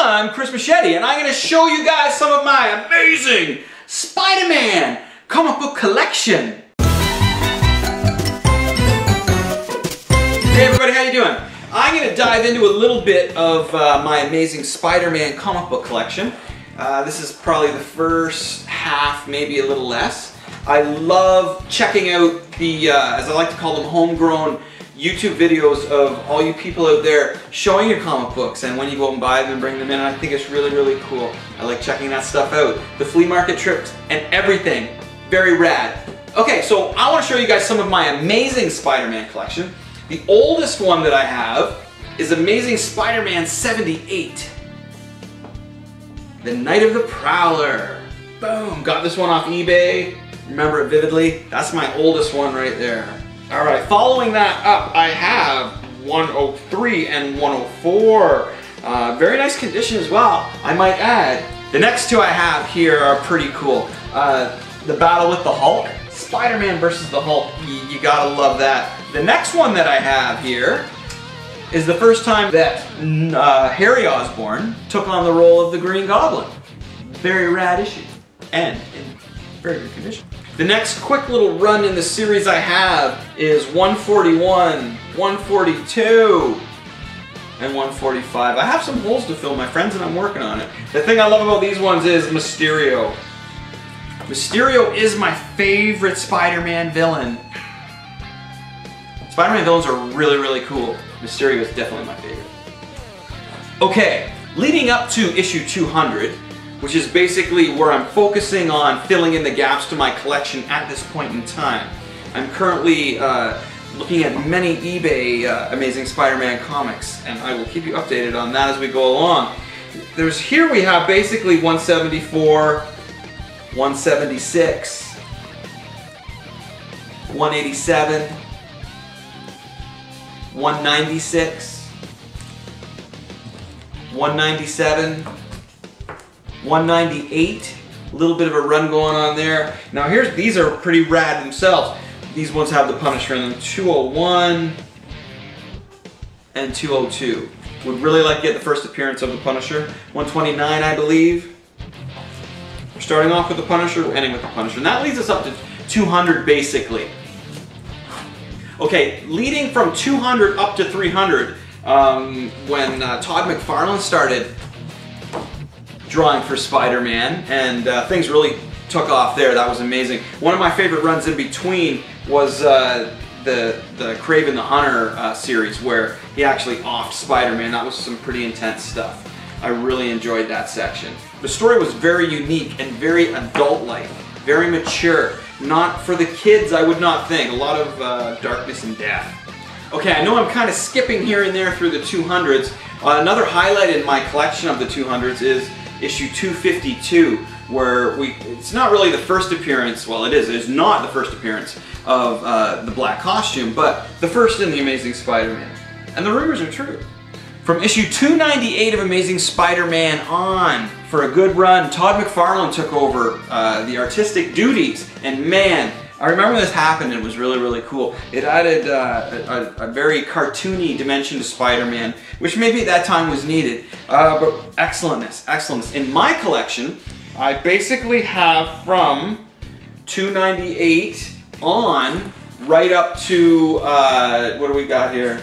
I'm Chris Machete, and I'm going to show you guys some of my amazing Spider-Man comic book collection. Hey everybody, how you doing? I'm going to dive into a little bit of my amazing Spider-Man comic book collection. This is probably the first half, maybe a little less. I love checking out the, as I like to call them, homegrown YouTube videos of all you people out there showing your comic books and when you go and buy them and bring them in. I think it's really, really cool. I like checking that stuff out. The flea market trips and everything. Very rad. Okay, so I want to show you guys some of my amazing Spider-Man collection. The oldest one that I have is Amazing Spider-Man 78. The Night of the Prowler. Boom, got this one off eBay. Remember it vividly. That's my oldest one right there. Alright, following that up, I have 103 and 104. Very nice condition as well, I might add. The next two I have here are pretty cool. The Battle with the Hulk. Spider-Man versus the Hulk. You gotta love that. The next one that I have here is the first time that Harry Osborn took on the role of the Green Goblin. Very rad issue. And in very good condition. The next quick little run in the series I have is 141, 142, and 145. I have some holes to fill, my friends, and I'm working on it. The thing I love about these ones is Mysterio. Mysterio is my favorite Spider-Man villain. Spider-Man villains are really, really cool. Mysterio is definitely my favorite. Okay, leading up to issue 200, which is basically where I'm focusing on filling in the gaps to my collection at this point in time. I'm currently looking at many eBay Amazing Spider-Man comics, and I will keep you updated on that as we go along. Here we have basically 174, 176, 187, 196, 197, 198, a little bit of a run going on there. Now these are pretty rad themselves. These ones have the Punisher in them. 201 and 202. Would really like to get the first appearance of the Punisher. 129, I believe. We're starting off with the Punisher, we're ending with the Punisher. And that leads us up to 200 basically. Okay, leading from 200 up to 300, when Todd McFarlane started drawing for Spider-Man, and things really took off there. That was amazing. One of my favorite runs in between was the Kraven the Hunter series, where he actually offed Spider-Man. That was some pretty intense stuff. I really enjoyed that section. The story was very unique and very adult-like, very mature. Not for the kids, I would not think. A lot of darkness and death. Okay, I know I'm kind of skipping here and there through the 200s. Another highlight in my collection of the 200s is issue 252, where it's not really the first appearance, well it is not the first appearance of the black costume, but the first in the Amazing Spider-Man. And the rumors are true. From issue 298 of Amazing Spider-Man on, for a good run, Todd McFarlane took over the artistic duties, and man, I remember this happened and it was really, really cool. It added a very cartoony dimension to Spider-Man, which maybe at that time was needed. But excellentness, excellence. In my collection, I basically have from 298 on, right up to, what do we got here?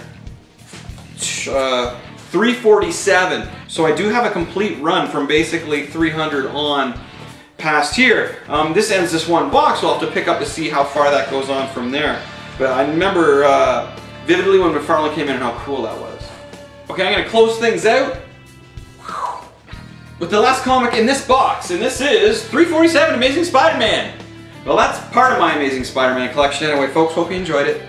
347. So I do have a complete run from basically 300 on past here. This ends this one box, so I'll have to pick up to see how far that goes on from there. But I remember vividly when McFarlane came in and how cool that was. Okay, I'm going to close things out with the last comic in this box, and this is 347 Amazing Spider-Man. Well, that's part of my Amazing Spider-Man collection anyway, folks. Hope you enjoyed it.